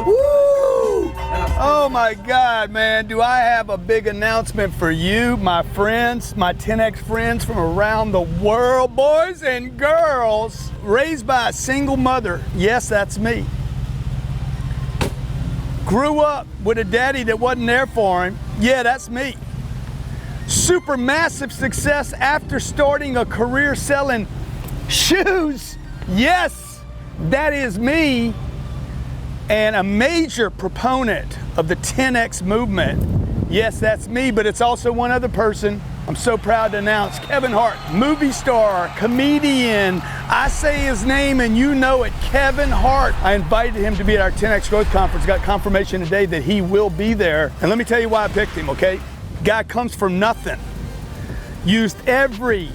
Woo! Oh my God, man. Do I have a big announcement for you, my friends, my 10X friends from around the world, boys and girls, raised by a single mother. Yes, that's me. Grew up with a daddy that wasn't there for him. Yeah, that's me. Super massive success after starting a career selling shoes. Yes, that is me. And a major proponent of the 10X movement. Yes, that's me, but it's also one other person. I'm so proud to announce Kevin Hart, movie star, comedian. I say his name and you know it, Kevin Hart. I invited him to be at our 10X Growth Conference. Got confirmation today that he will be there. And let me tell you why I picked him, okay? Guy comes from nothing. Used everything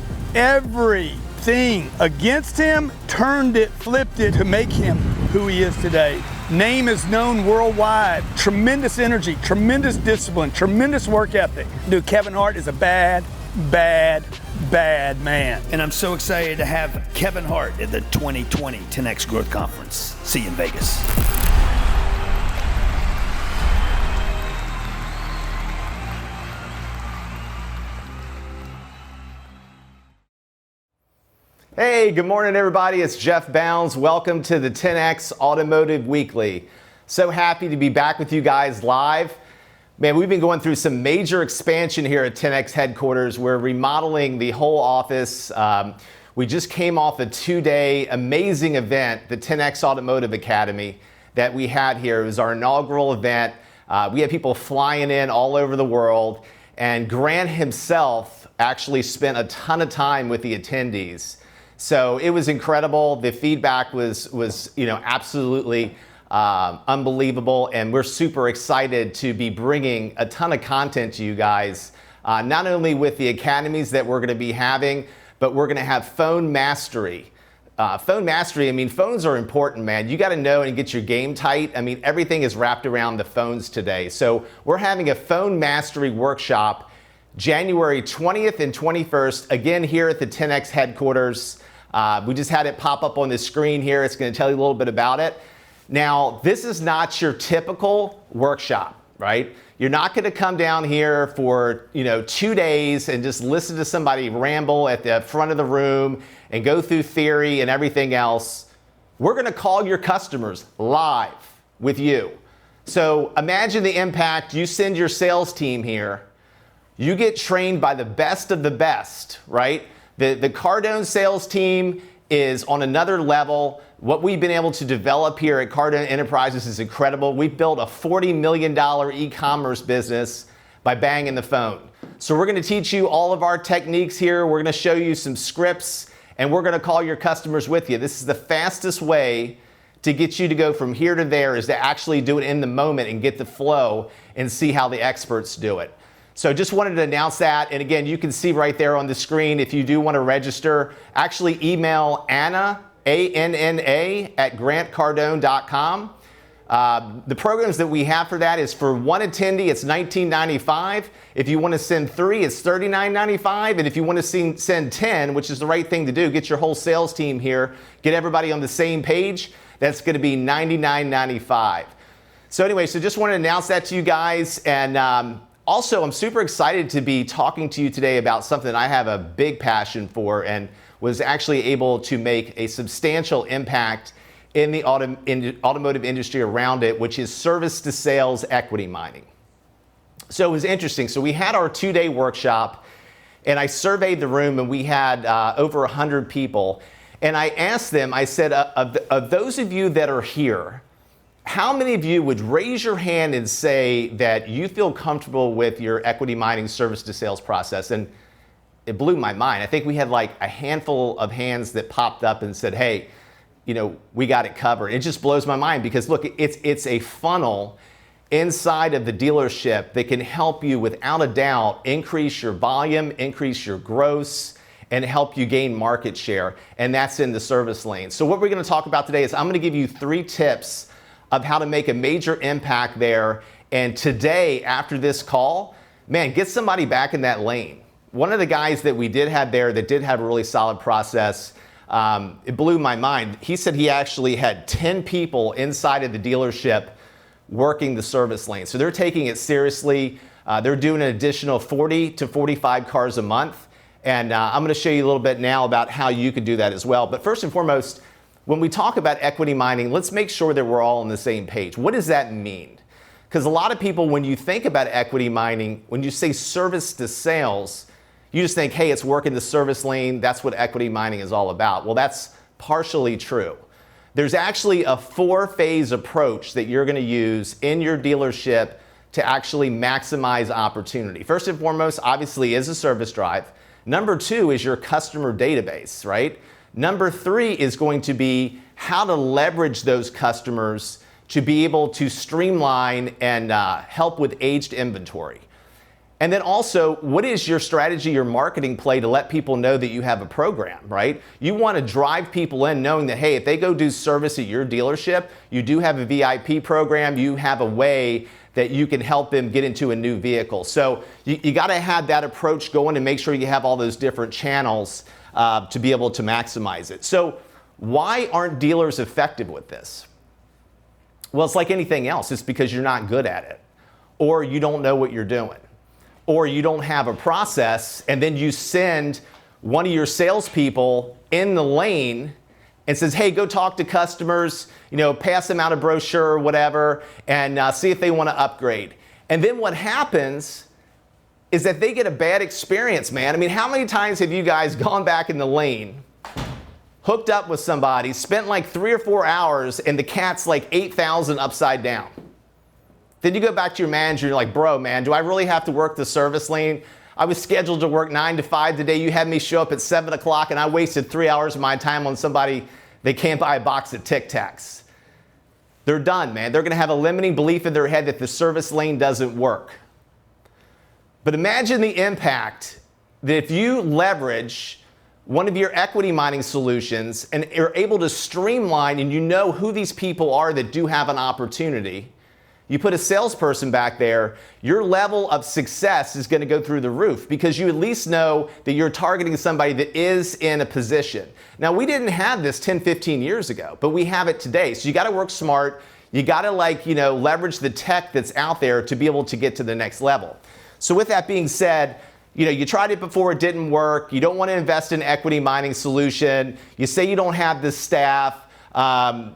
against him, turned it, flipped it to make him who he is today. Name is known worldwide. Tremendous energy, tremendous discipline, tremendous work ethic. Dude, Kevin Hart is a bad man. And I'm so excited to have Kevin Hart at the 2020 10X Growth Conference. See you in Vegas. Hey, good morning everybody. It's Jeff Bounds. Welcome to the 10X Automotive Weekly. So happy to be back with you guys live. Man, we've been going through some major expansion here at 10X headquarters. We're remodeling the whole office. We just came off a 2-day amazing event, the 10X Automotive Academy that we had here. It was our inaugural event. We had people flying in all over the world, and Grant himself actually spent a ton of time with the attendees. So it was incredible. The feedback was absolutely unbelievable, and we're super excited to be bringing a ton of content to you guys, not only with the academies that we're going to be having, but we're going to have phone mastery. Phone mastery, I mean, phones are important, man. You got to know and get your game tight. I mean, everything is wrapped around the phones today. So we're having a phone mastery workshop January 20th and 21st, again here at the 10X headquarters. We just had it pop up on the screen here. It's going to tell you a little bit about it. Now, this is not your typical workshop, right? You're not going to come down here for 2 days and just listen to somebody ramble at the front of the room and go through theory and everything else. We're going to call your customers live with you. So imagine the impact. You send your sales team here. You get trained by the best of the best, right? The Cardone sales team is on another level. What we've been able to develop here at Cardone Enterprises is incredible. We've built a $40 million e-commerce business by banging the phone. So we're going to teach you all of our techniques here. We're going to show you some scripts, and we're going to call your customers with you. This is the fastest way to get you to go from here to there, is to actually do it in the moment and get the flow and see how the experts do it. So just wanted to announce that. And again, you can see right there on the screen, if you do want to register, actually email Anna, A-N-N-A, at grantcardone.com. The programs that we have for that is for one attendee, it's $19.95. If you want to send 3, it's $39.95. And if you want to send 10, which is the right thing to do, get your whole sales team here, get everybody on the same page, that's going to be $99.95. So anyway, so just want to announce that to you guys. And also, I'm super excited to be talking to you today about something I have a big passion for and was actually able to make a substantial impact in the automotive industry around it, which is service to sales equity mining. So it was interesting. So we had our 2-day workshop, and I surveyed the room, and we had over 100 people. And I asked them, I said, of those of you that are here, how many of you would raise your hand and say that you feel comfortable with your equity mining service to sales process? And it blew my mind. I think we had like a handful of hands that popped up and said, hey, we got it covered. It just blows my mind because look, it's a funnel inside of the dealership that can help you without a doubt increase your volume, increase your gross, and help you gain market share. And that's in the service lane. So what we're going to talk about today is I'm going to give you 3 tips of how to make a major impact there. And today, after this call, man, get somebody back in that lane. One of the guys that we did have there that did have a really solid process, it blew my mind. He said he actually had 10 people inside of the dealership working the service lane. So they're taking it seriously. They're doing an additional 40 to 45 cars a month. And I'm going to show you a little bit now about how you could do that as well. But first and foremost, when we talk about equity mining, let's make sure that we're all on the same page. What does that mean? Because a lot of people, when you think about equity mining, when you say service to sales, you just think, hey, it's working the service lane. That's what equity mining is all about. Well, that's partially true. There's actually a 4-phase approach that you're going to use in your dealership to actually maximize opportunity. First and foremost, obviously, is a service drive. Number 2 is your customer database, right? Number 3 is going to be how to leverage those customers to be able to streamline and help with aged inventory. And then also, what is your strategy, your marketing play to let people know that you have a program, right? You want to drive people in knowing that, hey, if they go do service at your dealership, you do have a VIP program, you have a way that you can help them get into a new vehicle. So you got to have that approach going and make sure you have all those different channels to be able to maximize it. So why aren't dealers effective with this? Well, it's like anything else. It's because you're not good at it, or you don't know what you're doing, or you don't have a process, and then you send one of your salespeople in the lane and says, hey, go talk to customers, pass them out a brochure or whatever, and see if they want to upgrade. And then what happens is that they get a bad experience, man. I mean, how many times have you guys gone back in the lane, hooked up with somebody, spent like 3 or 4 hours, and the cat's like 8,000 upside down? Then you go back to your manager, you're like, bro, man, do I really have to work the service lane? I was scheduled to work 9 to 5 today. You had me show up at 7 o'clock, and I wasted 3 hours of my time on somebody they can't buy a box of Tic Tacs. They're done, man. They're going to have a limiting belief in their head that the service lane doesn't work. But imagine the impact that if you leverage one of your equity mining solutions and are able to streamline, and you know who these people are that do have an opportunity. You put a salesperson back there, your level of success is going to go through the roof because you at least know that you're targeting somebody that is in a position. Now, we didn't have this 10, 15 years ago, but we have it today. So you got to work smart. You got to leverage the tech that's out there to be able to get to the next level. So with that being said, you tried it before, it didn't work. You don't want to invest in equity mining solution. You say you don't have the staff.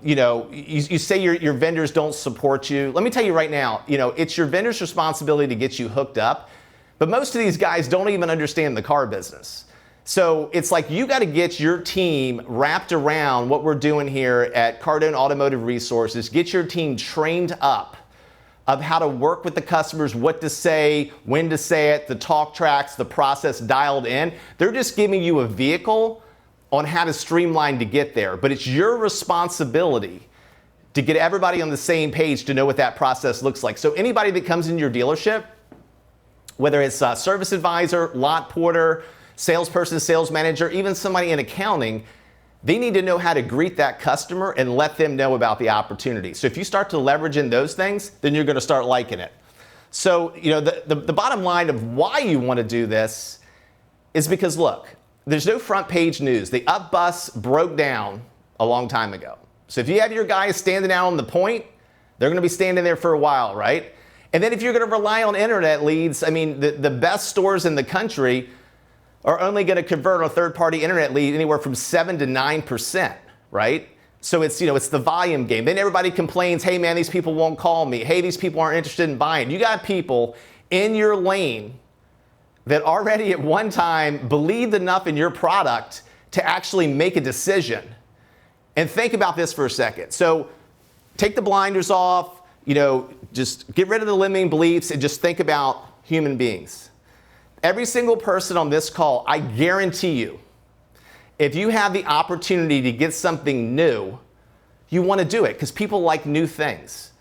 You say your vendors don't support you. Let me tell you right now, it's your vendor's responsibility to get you hooked up, but most of these guys don't even understand the car business. So it's like you got to get your team wrapped around what we're doing here at Cardone Automotive Resources, get your team trained up of how to work with the customers, what to say, when to say it, the talk tracks, the process dialed in. They're just giving you a vehicle on how to streamline to get there. But it's your responsibility to get everybody on the same page to know what that process looks like. So anybody that comes into your dealership, whether it's a service advisor, lot porter, salesperson, sales manager, even somebody in accounting, they need to know how to greet that customer and let them know about the opportunity. So if you start to leverage in those things, then you're going to start liking it. So, the bottom line of why you want to do this is because, look, there's no front page news. The up bus broke down a long time ago. So if you have your guys standing out on the point, they're going to be standing there for a while, right? And then if you're going to rely on internet leads, I mean, the best stores in the country are only going to convert a third-party internet lead anywhere from 7 to 9%, right? So it's the volume game. Then everybody complains, hey man, these people won't call me. Hey, these people aren't interested in buying. You got people in your lane that already at one time believed enough in your product to actually make a decision. And think about this for a second. So take the blinders off, just get rid of the limiting beliefs and just think about human beings. Every single person on this call, I guarantee you, if you have the opportunity to get something new, you want to do it because people like new things.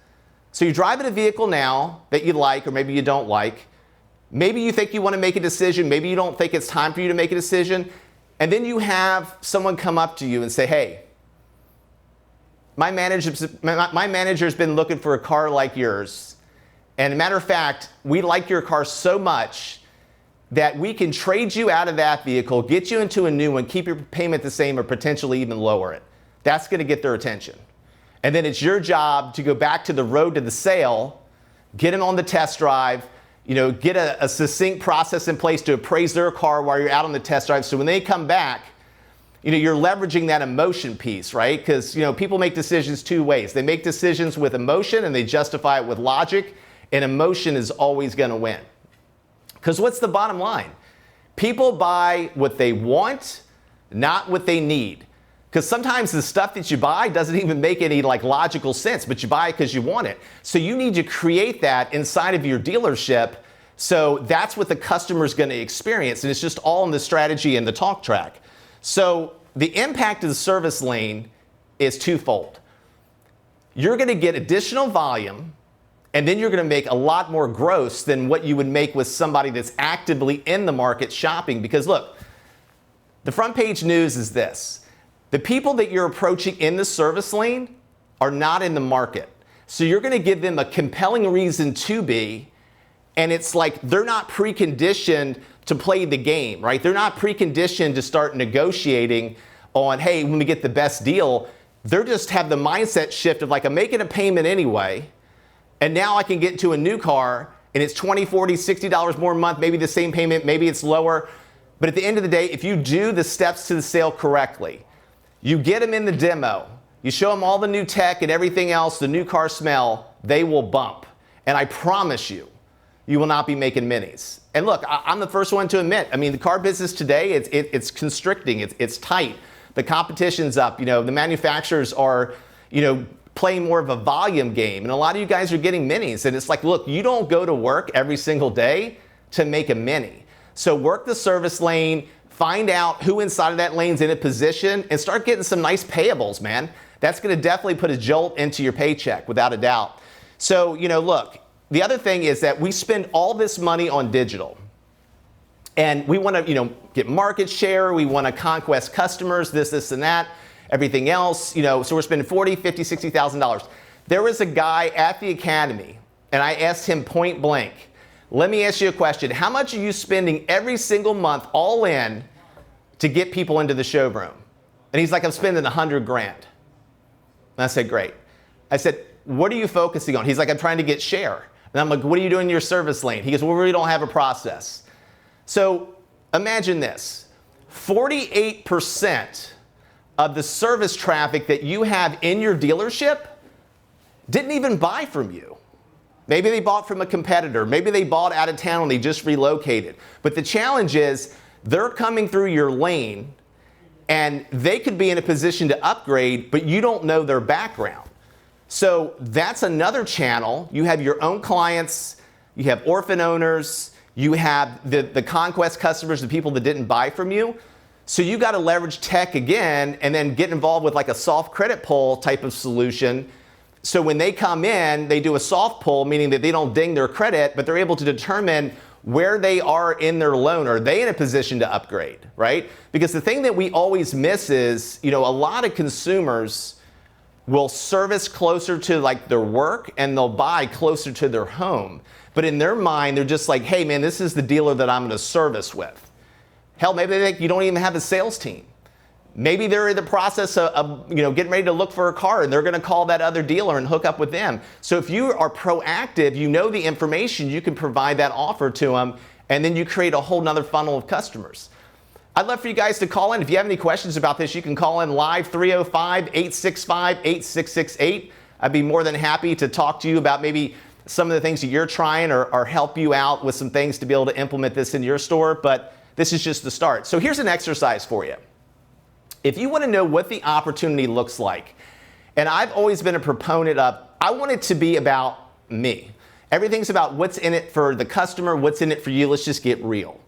So you're driving a vehicle now that you like or maybe you don't like. Maybe you think you want to make a decision. Maybe you don't think it's time for you to make a decision. And then you have someone come up to you and say, hey, my manager's been looking for a car like yours. And a matter of fact, we like your car so much that we can trade you out of that vehicle, get you into a new one, keep your payment the same or potentially even lower it. That's going to get their attention. And then it's your job to go back to the road to the sale, get them on the test drive, get a succinct process in place to appraise their car while you're out on the test drive. So when they come back, you're leveraging that emotion piece, right? Because, people make decisions two ways. They make decisions with emotion and they justify it with logic, and emotion is always going to win. Because what's the bottom line? People buy what they want, not what they need. Because sometimes the stuff that you buy doesn't even make any logical sense, but you buy it because you want it. So you need to create that inside of your dealership. So that's what the customer's going to experience. And it's just all in the strategy and the talk track. So the impact of the service lane is twofold. You're going to get additional volume, and then you're going to make a lot more gross than what you would make with somebody that's actively in the market shopping. Because look, the front page news is this. The people that you're approaching in the service lane are not in the market. So you're going to give them a compelling reason to be, and it's like they're not preconditioned to play the game, right? They're not preconditioned to start negotiating on, hey, when we get the best deal. They just have the mindset shift of I'm making a payment anyway, and now I can get into a new car, and it's $20, $40, $60 more a month, maybe the same payment, maybe it's lower. But at the end of the day, if you do the steps to the sale correctly, you get them in the demo, you show them all the new tech and everything else, the new car smell, they will bump. And I promise you, you will not be making minis. And look, I'm the first one to admit, the car business today, it's constricting, it's tight. The competition's up, the manufacturers are, playing more of a volume game. And a lot of you guys are getting minis. And it's look, you don't go to work every single day to make a mini. So work the service lane, find out who inside of that lane's in a position, and start getting some nice payables, man. That's going to definitely put a jolt into your paycheck, without a doubt. So, look, the other thing is that we spend all this money on digital. And we want to, get market share. We want to conquest customers, this, and that, everything else. So we're spending $40,000, $50,000, $60,000. There was a guy at the academy, and I asked him point blank, let me ask you a question. How much are you spending every single month all in to get people into the showroom? And he's like, I'm spending $100,000. And I said, great. I said, what are you focusing on? He's like, I'm trying to get share. And I'm like, what are you doing in your service lane? He goes, well, we really don't have a process. So imagine this, 48% of the service traffic that you have in your dealership didn't even buy from you. Maybe they bought from a competitor. Maybe they bought out of town and they just relocated. But the challenge is they're coming through your lane and they could be in a position to upgrade, but you don't know their background. So that's another channel. You have your own clients, you have orphan owners, you have the conquest customers, the people that didn't buy from you. So you got to leverage tech again and then get involved with a soft credit pull type of solution. So when they come in, they do a soft pull, meaning that they don't ding their credit, but they're able to determine where they are in their loan. Are they in a position to upgrade, right? Because the thing that we always miss is, a lot of consumers will service closer to their work and they'll buy closer to their home. But in their mind, they're just like, hey man, this is the dealer that I'm going to service with. Hell, maybe you don't even have a sales team. Maybe they're in the process of getting ready to look for a car and they're going to call that other dealer and hook up with them. So if you are proactive, you know the information, you can provide that offer to them, and then you create a whole nother funnel of customers. I'd love for you guys to call in. If you have any questions about this, you can call in live 305-865-8668. I'd be more than happy to talk to you about maybe some of the things that you're trying or help you out with some things to be able to implement this in your store. But this is just the start. So here's an exercise for you. If you want to know what the opportunity looks like, and I've always been a proponent of, I want it to be about me. Everything's about what's in it for the customer, what's in it for you. Let's just get real.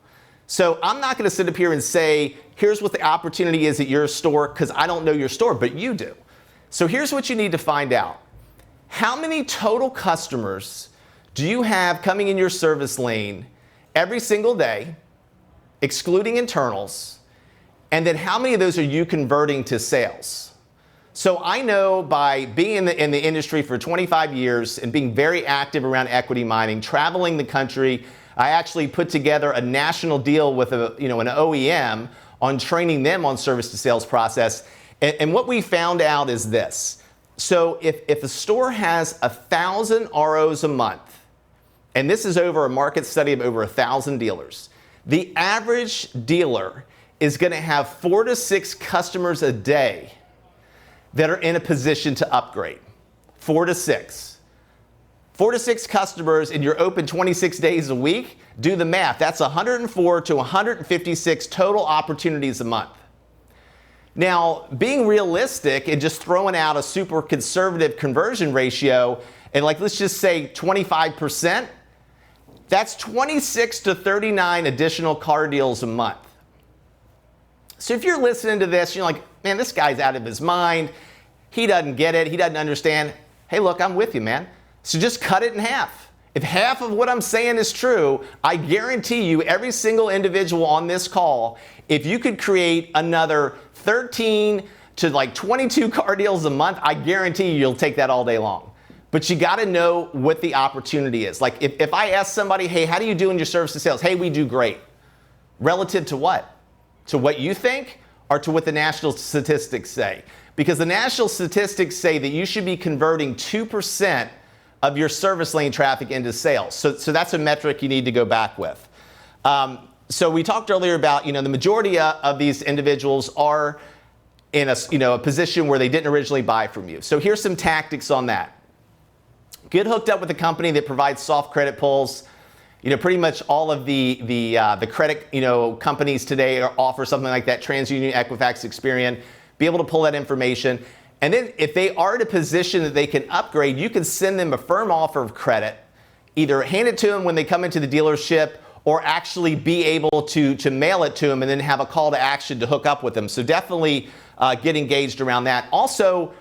So I'm not going to sit up here and say, here's what the opportunity is at your store, because I don't know your store, but you do. So here's what you need to find out. How many total customers do you have coming in your service lane every single day, excluding internals? And then how many of those are you converting to sales? So I know by being in the industry for 25 years and being very active around equity mining, traveling the country, I actually put together a national deal with an OEM on training them on service to sales process. And what we found out is this. So if a store has 1,000 ROs a month, and this is over a market study of over 1,000 dealers, the average dealer is going to have 4 to 6 customers a day that are in a position to upgrade. 4 to 6. 4 to 6 customers, and you're open 26 days a week. Do the math. That's 104 to 156 total opportunities a month. Now, being realistic and just throwing out a super conservative conversion ratio, and like let's just say 25%, that's 26 to 39 additional car deals a month. So if you're listening to this, you're like, man, this guy's out of his mind. He doesn't get it. He doesn't understand. Hey, look, I'm with you, man. So just cut it in half. If half of what I'm saying is true, I guarantee you every single individual on this call, if you could create another 13 to like 22 car deals a month, I guarantee you'll take that all day long. But you got to know what the opportunity is. Like if I ask somebody, hey, how do you do in your service to sales? Hey, we do great. Relative to what? To what you think or to what the national statistics say? Because the national statistics say that you should be converting 2% of your service lane traffic into sales. So that's a metric you need to go back with. So we talked earlier about, the majority of these individuals are in a position where they didn't originally buy from you. So here's some tactics on that. Get hooked up with a company that provides soft credit pulls. Pretty much all of the credit, companies today offer something like that, TransUnion, Equifax, Experian. Be able to pull that information. And then if they are in a position that they can upgrade, you can send them a firm offer of credit, either hand it to them when they come into the dealership or actually be able to mail it to them and then have a call to action to hook up with them. So definitely get engaged around that. Also,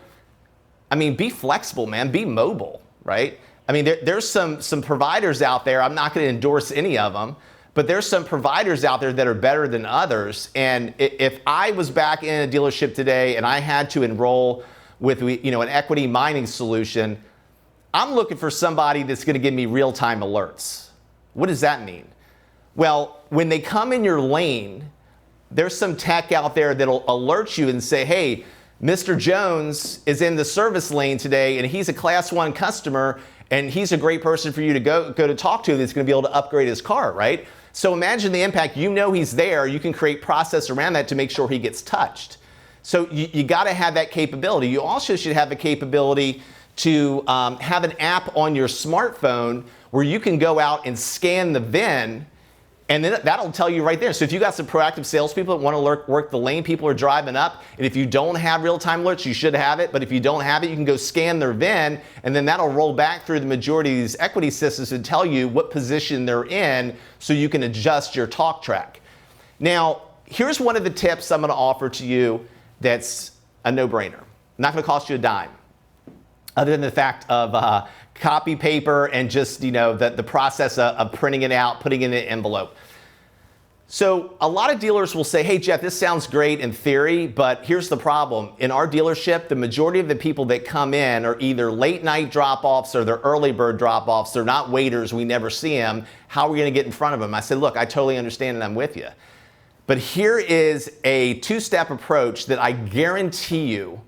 be flexible, man. Be mobile, right? There's some providers out there. I'm not going to endorse any of them, but there's some providers out there that are better than others. And if I was back in a dealership today and I had to enroll with an equity mining solution, I'm looking for somebody that's going to give me real-time alerts. What does that mean? Well, when they come in your lane, there's some tech out there that'll alert you and say, hey, Mr. Jones is in the service lane today and he's a class 1 customer and he's a great person for you to go to talk to that's going to be able to upgrade his car, right? So imagine the impact. He's there. You can create process around that to make sure he gets touched. So you got to have that capability. You also should have the capability to have an app on your smartphone where you can go out and scan the VIN, and then that'll tell you right there. So if you got some proactive salespeople that want to work the lane people are driving up, and if you don't have real-time alerts, you should have it. But if you don't have it, you can go scan their VIN, and then that'll roll back through the majority of these equity systems and tell you what position they're in so you can adjust your talk track. Now, here's one of the tips I'm going to offer to you that's a no-brainer. Not going to cost you a dime, other than the fact of copy paper and just the process of printing it out, putting it in an envelope. So a lot of dealers will say, hey Jeff, this sounds great in theory, but here's the problem. In our dealership, the majority of the people that come in are either late night drop-offs or they're early bird drop-offs. They're not waiters. We never see them. How are we going to get in front of them? I said, look, I totally understand and I'm with you. But here is a 2-step approach that I guarantee you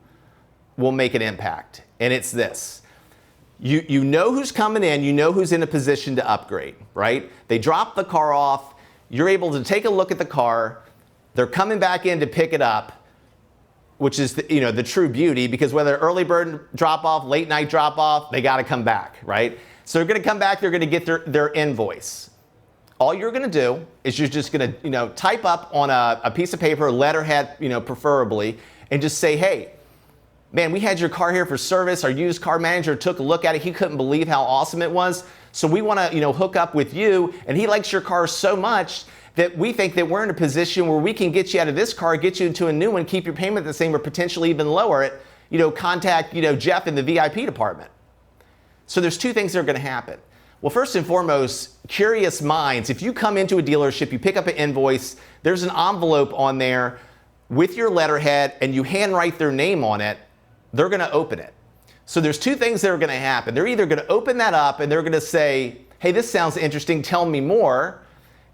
will make an impact. And it's this. You know who's coming in, you know who's in a position to upgrade, right? They drop the car off, you're able to take a look at the car, they're coming back in to pick it up, which is the true beauty, because whether early bird drop off, late night drop off, they got to come back, right? So they're going to come back, they're going to get their invoice. All you're going to do is you're just going to type up on a piece of paper, letterhead, preferably, and just say, hey, man, we had your car here for service. Our used car manager took a look at it. He couldn't believe how awesome it was. So we want to, hook up with you. And he likes your car so much that we think that we're in a position where we can get you out of this car, get you into a new one, keep your payment the same or potentially even lower it. Contact, Jeff in the VIP department. So there's 2 things that are going to happen. Well, first and foremost, curious minds. If you come into a dealership, you pick up an invoice, there's an envelope on there with your letterhead, and you handwrite their name on it, they're going to open it. So there's 2 things that are going to happen. They're either going to open that up and they're going to say, hey, this sounds interesting, tell me more.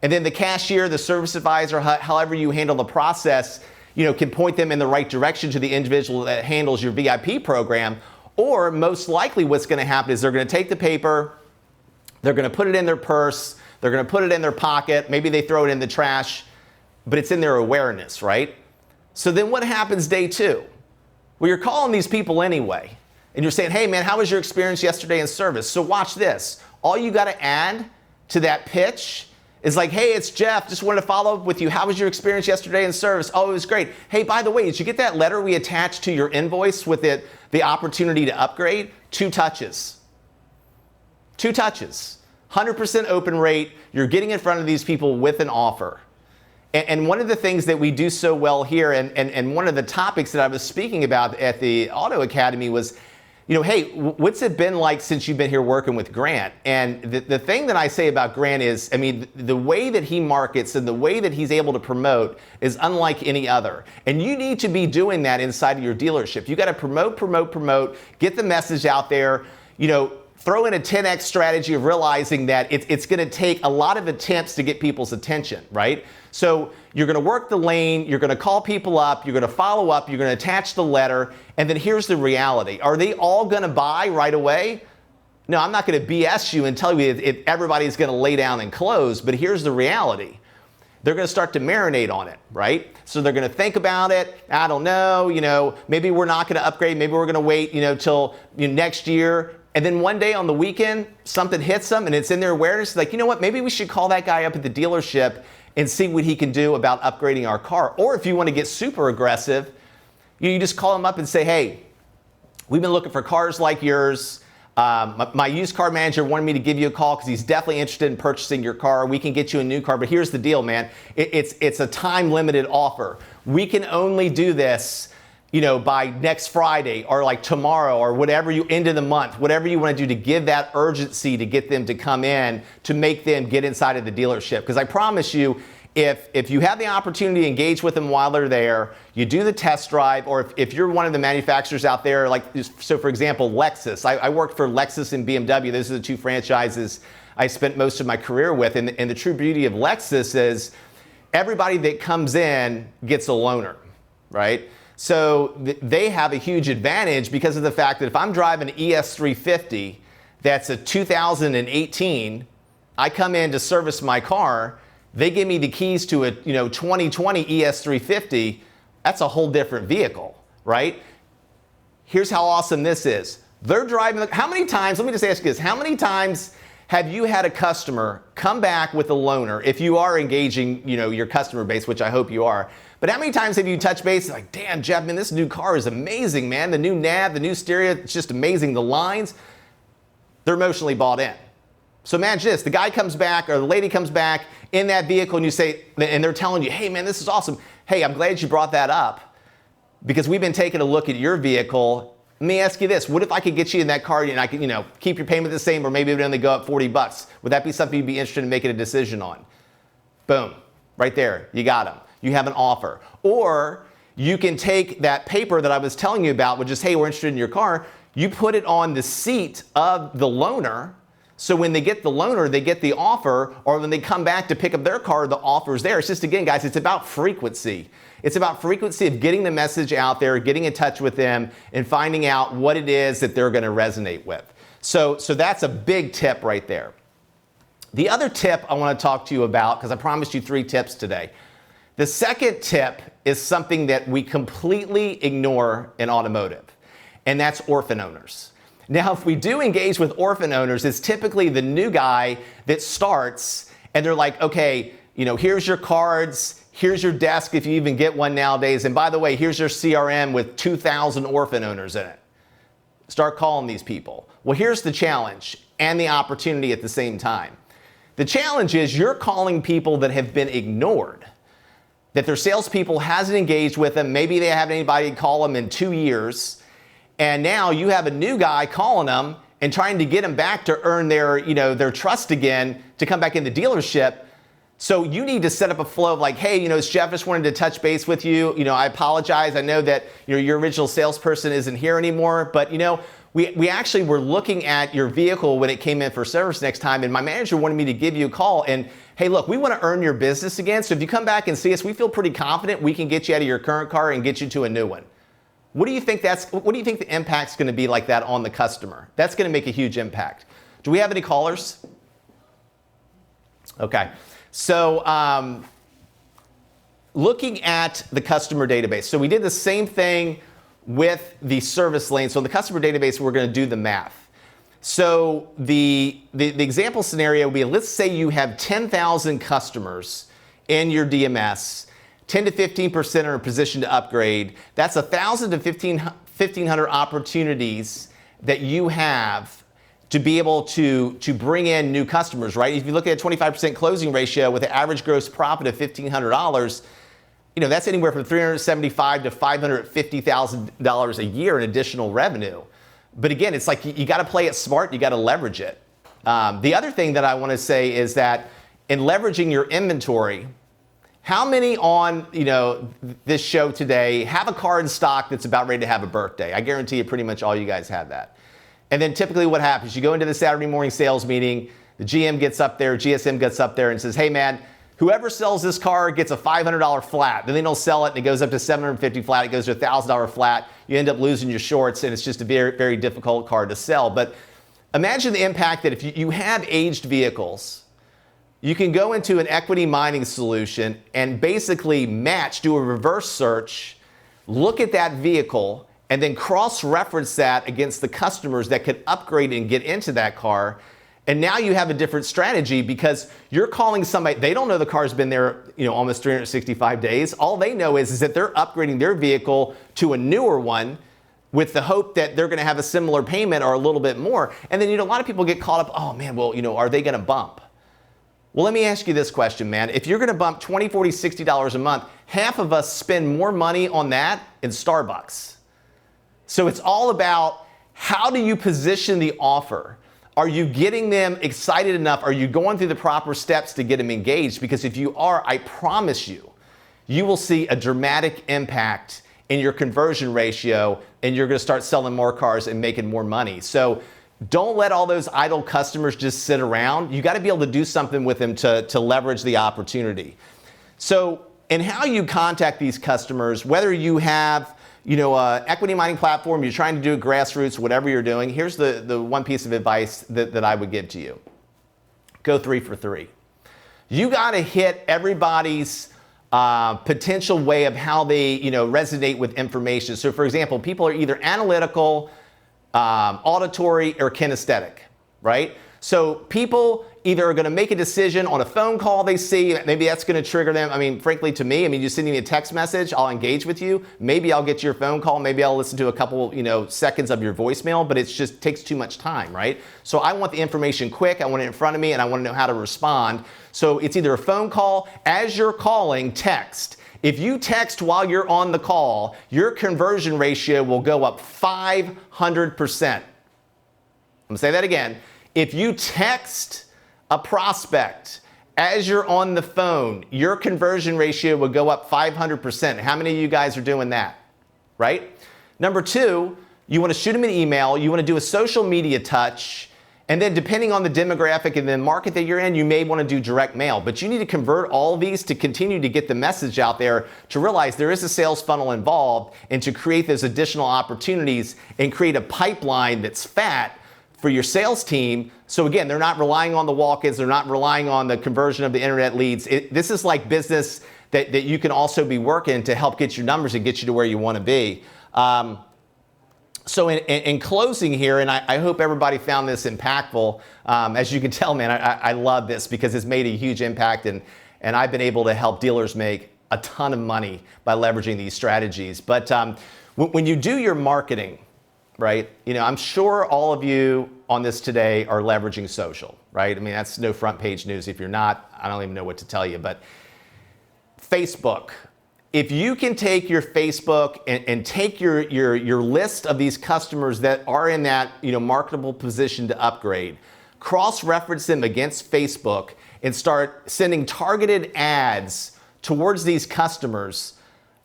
And then the cashier, the service advisor, however you handle the process, can point them in the right direction to the individual that handles your VIP program. Or most likely what's going to happen is they're going to take the paper, they're going to put it in their purse, they're going to put it in their pocket, maybe they throw it in the trash, but it's in their awareness, right? So then what happens day 2? Well, you're calling these people anyway, and you're saying, hey man, how was your experience yesterday in service? So watch this. All you got to add to that pitch is like, hey, it's Jeff, just wanted to follow up with you. How was your experience yesterday in service? Oh, it was great. Hey, by the way, did you get that letter we attached to your invoice with the opportunity to upgrade? 2 touches. 2 touches. 100% open rate. You're getting in front of these people with an offer. And one of the things that we do so well here, and one of the topics that I was speaking about at the Auto Academy was, hey, what's it been like since you've been here working with Grant? And the thing that I say about Grant is, the way that he markets and the way that he's able to promote is unlike any other. And you need to be doing that inside of your dealership. You got to promote, get the message out there, throw in a 10x strategy of realizing that it's going to take a lot of attempts to get people's attention, right? So you're going to work the lane, you're going to call people up, you're going to follow up, you're going to attach the letter, and then here's the reality. Are they all going to buy right away? No, I'm not going to BS you and tell you if everybody's going to lay down and close, but here's the reality. They're going to start to marinate on it, right? So they're going to think about it. I don't know, maybe we're not going to upgrade, maybe we're going to wait, till next year. And then one day on the weekend, something hits them and it's in their awareness. Like, you know what, maybe we should call that guy up at the dealership and see what he can do about upgrading our car. Or if you want to get super aggressive, you just call him up and say, hey, we've been looking for cars like yours. My used car manager wanted me to give you a call because he's definitely interested in purchasing your car. We can get you a new car, but here's the deal, man. It's a time limited offer. We can only do this by next Friday or like tomorrow or whatever end of the month, whatever you want to do to give that urgency to get them to come in, to make them get inside of the dealership. Because I promise you, if you have the opportunity to engage with them while they're there, you do the test drive, or if you're one of the manufacturers out there, so for example, Lexus. I worked for Lexus and BMW. Those are the 2 franchises I spent most of my career with. And the true beauty of Lexus is everybody that comes in gets a loaner, right? So they have a huge advantage because of the fact that if I'm driving an ES350 that's a 2018, I come in to service my car, they give me the keys to a 2020 ES350, that's a whole different vehicle, right? Here's how awesome this is. They're driving, how many times, let me just ask you this, how many times have you had a customer come back with a loaner, if you are engaging your customer base, which I hope you are, but how many times have you touched base like, damn, Jeff, man, this new car is amazing, man. The new nav, the new stereo, it's just amazing. The lines, they're emotionally bought in. So imagine this, the guy comes back or the lady comes back in that vehicle and you say, and they're telling you, hey man, this is awesome. Hey, I'm glad you brought that up because we've been taking a look at your vehicle. Let me ask you this, what if I could get you in that car and I could, keep your payment the same or maybe it would only go up $40? Would that be something you'd be interested in making a decision on? Boom, right there, you got them. You have an offer. Or you can take that paper that I was telling you about, which is, hey, we're interested in your car. You put it on the seat of the loaner. So when they get the loaner, they get the offer, or when they come back to pick up their car, the offer's there. It's just, again, guys, it's about frequency. It's about frequency of getting the message out there, getting in touch with them, and finding out what it is that they're going to resonate with. So that's a big tip right there. The other tip I want to talk to you about, because I promised you 3 tips today. The second tip is something that we completely ignore in automotive, and that's orphan owners. Now, if we do engage with orphan owners, it's typically the new guy that starts and they're like, okay, here's your cards, here's your desk if you even get one nowadays, and by the way, here's your CRM with 2,000 orphan owners in it. Start calling these people. Well, here's the challenge and the opportunity at the same time. The challenge is you're calling people that have been ignored, that their salespeople hasn't engaged with them. Maybe they haven't anybody call them in 2 years. And now you have a new guy calling them and trying to get them back to earn their trust again to come back in the dealership. So you need to set up a flow of like, hey, it's Jeff, just wanted to touch base with you. I apologize. I know that your original salesperson isn't here anymore, but we actually were looking at your vehicle when it came in for service next time, and my manager wanted me to give you a call and, hey, look, we want to earn your business again. So if you come back and see us, we feel pretty confident we can get you out of your current car and get you to a new one. What do you think the impact's going to be like that on the customer? That's going to make a huge impact. Do we have any callers? Okay. So looking at the customer database. So we did the same thing with the service lane. So in the customer database, we're going to do the math. So the example scenario would be, let's say you have 10,000 customers in your DMS, 10 to 15% are in a position to upgrade. That's 1,000 to 1,500 opportunities that you have to be able to bring in new customers, right? If you look at a 25% closing ratio with an average gross profit of $1,500, that's anywhere from $375,000 to $550,000 a year in additional revenue. But again, it's like you got to play it smart. You got to leverage it. The other thing that I want to say is that in leveraging your inventory, how many on this show today have a car in stock that's about ready to have a birthday? I guarantee you pretty much all you guys have that. And then typically what happens, you go into the Saturday morning sales meeting, the GM gets up there, GSM gets up there and says, hey man, whoever sells this car gets a $500 flat. Then they don't sell it and it goes up to $750 flat, it goes to $1,000 flat. You end up losing your shorts and it's just a very, very difficult car to sell. But imagine the impact that if you have aged vehicles, you can go into an equity mining solution and basically do a reverse search, look at that vehicle, and then cross-reference that against the customers that could upgrade and get into that car. And now you have a different strategy because you're calling somebody, they don't know the car's been there, almost 365 days. All they know is that they're upgrading their vehicle to a newer one with the hope that they're going to have a similar payment or a little bit more. And then, a lot of people get caught up, oh man, well, are they going to bump? Well, let me ask you this question, man. If you're going to bump $20, $40, $60 a month, half of us spend more money on that in Starbucks. So it's all about how do you position the offer? Are you getting them excited enough? Are you going through the proper steps to get them engaged? Because if you are, I promise you, you will see a dramatic impact in your conversion ratio and you're going to start selling more cars and making more money. So don't let all those idle customers just sit around. You got to be able to do something with them to leverage the opportunity. So in how you contact these customers, whether you have equity mining platform, you're trying to do grassroots, whatever you're doing, here's the one piece of advice that I would give to you. Go 3 for 3. You got to hit everybody's potential way of how they resonate with information. So for example, people are either analytical, auditory, or kinesthetic, right? So people either are going to make a decision on a phone call they see, maybe that's going to trigger them. I mean, frankly, to me, you send me a text message, I'll engage with you. Maybe I'll get your phone call, maybe I'll listen to a couple, seconds of your voicemail, but it just takes too much time, right? So I want the information quick, I want it in front of me, and I want to know how to respond. So it's either a phone call, as you're calling, text. If you text while you're on the call, your conversion ratio will go up 500%. I'm gonna say that again. If you text a prospect as you're on the phone, your conversion ratio will go up 500%. How many of you guys are doing that, right? Number 2, you want to shoot them an email, you want to do a social media touch, and then depending on the demographic and the market that you're in, you may want to do direct mail. But you need to convert all of these to continue to get the message out there, to realize there is a sales funnel involved, and to create those additional opportunities and create a pipeline that's fat for your sales team. So again, they're not relying on the walk-ins, they're not relying on the conversion of the internet leads. This is like business that you can also be working to help get your numbers and get you to where you want to be. So in closing here, and I hope everybody found this impactful. As you can tell, man, I love this because it's made a huge impact, and I've been able to help dealers make a ton of money by leveraging these strategies. But when you do your marketing, right? I'm sure all of you on this today are leveraging social, right? That's no front page news. If you're not, I don't even know what to tell you. But Facebook, if you can take your Facebook and take your list of these customers that are in that marketable position to upgrade, cross-reference them against Facebook and start sending targeted ads towards these customers.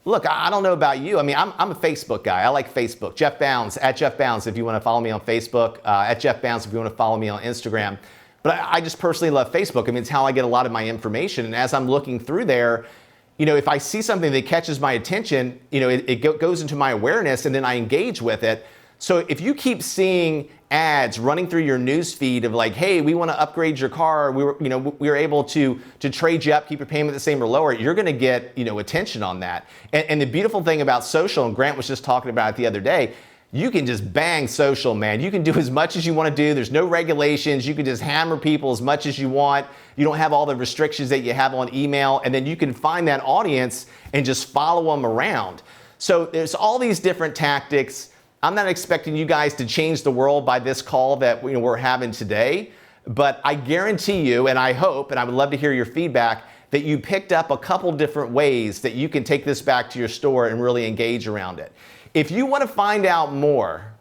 Look, I don't know about you. I'm a Facebook guy. I like Facebook. Jeff Bounds, at Jeff Bounds if you want to follow me on Facebook, at Jeff Bounds if you want to follow me on Instagram. But I just personally love Facebook. It's how I get a lot of my information. And as I'm looking through there, if I see something that catches my attention, it goes into my awareness and then I engage with it. So if you keep seeing ads running through your news feed of like, hey, we want to upgrade your car, we were able to trade you up, keep your payment the same or lower, you're going to get, attention on that. And the beautiful thing about social, and Grant was just talking about it the other day, you can just bang social, man. You can do as much as you want to do. There's no regulations. You can just hammer people as much as you want. You don't have all the restrictions that you have on email. And then you can find that audience and just follow them around. So there's all these different tactics. I'm not expecting you guys to change the world by this call that we're having today. But I guarantee you, and I hope, and I would love to hear your feedback, that you picked up a couple different ways that you can take this back to your store and really engage around it. If you want to find out more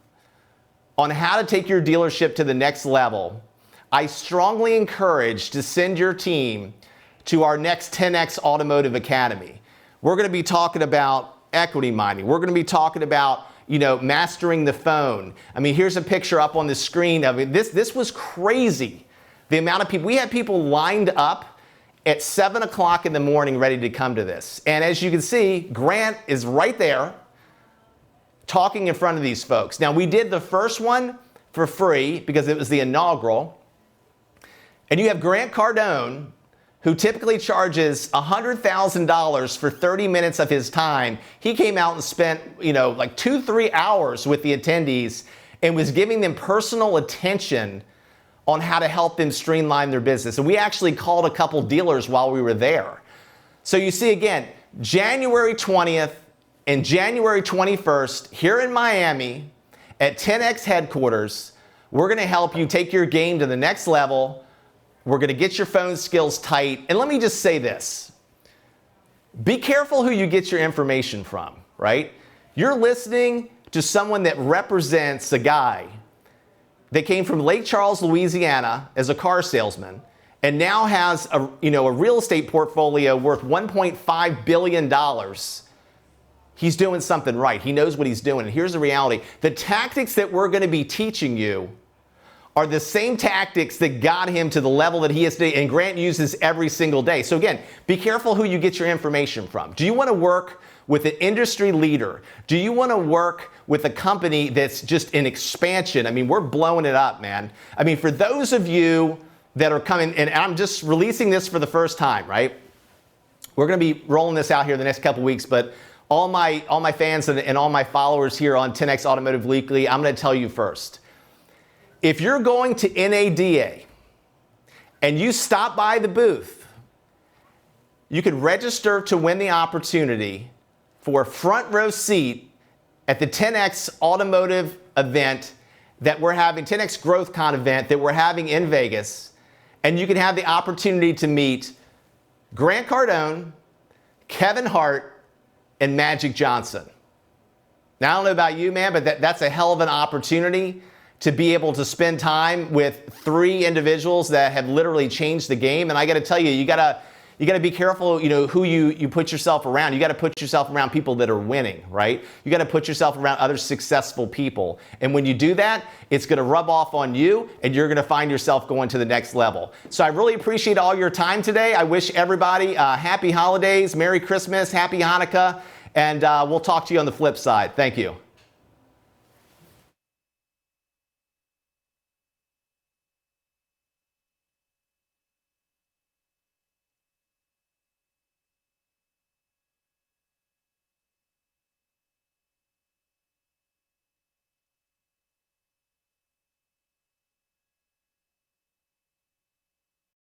on how to take your dealership to the next level, I strongly encourage to send your team to our next 10X Automotive Academy. We're going to be talking about equity mining. We're going to be talking about, mastering the phone. I mean, here's a picture up on the screen of it. This was crazy. The amount of people, we had people lined up at 7 o'clock in the morning ready to come to this. And as you can see, Grant is right there, talking in front of these folks. Now, we did the first one for free because it was the inaugural. And you have Grant Cardone, who typically charges $100,000 for 30 minutes of his time. He came out and spent, like 2-3 hours with the attendees and was giving them personal attention on how to help them streamline their business. And we actually called a couple dealers while we were there. So you see, again, January 20th, and January 21st, here in Miami at 10X headquarters, we're going to help you take your game to the next level. We're going to get your phone skills tight. And let me just say this. Be careful who you get your information from, right? You're listening to someone that represents a guy that came from Lake Charles, Louisiana as a car salesman and now has a real estate portfolio worth $1.5 billion. He's doing something right. He knows what he's doing. And here's the reality. The tactics that we're going to be teaching you are the same tactics that got him to the level that he is today, and Grant uses every single day. So again, be careful who you get your information from. Do you want to work with an industry leader? Do you want to work with a company that's just in expansion? I mean, we're blowing it up, man. I mean, for those of you that are coming, and I'm just releasing this for the first time, right? We're going to be rolling this out here the next couple weeks, but all my fans and all my followers here on 10X Automotive Weekly, I'm going to tell you first. If you're going to NADA and you stop by the booth, you could register to win the opportunity for a front row seat at the 10X Automotive event that we're having, 10X Growth Con event that we're having in Vegas. And you can have the opportunity to meet Grant Cardone, Kevin Hart, and Magic Johnson. Now, I don't know about you, man, but that's a hell of an opportunity to be able to spend time with 3 individuals that have literally changed the game. And I got to tell you, you got to be careful, who you put yourself around. You got to put yourself around people that are winning, right? You got to put yourself around other successful people. And when you do that, it's going to rub off on you, and you're going to find yourself going to the next level. So I really appreciate all your time today. I wish everybody happy holidays, Merry Christmas, Happy Hanukkah, and we'll talk to you on the flip side. Thank you.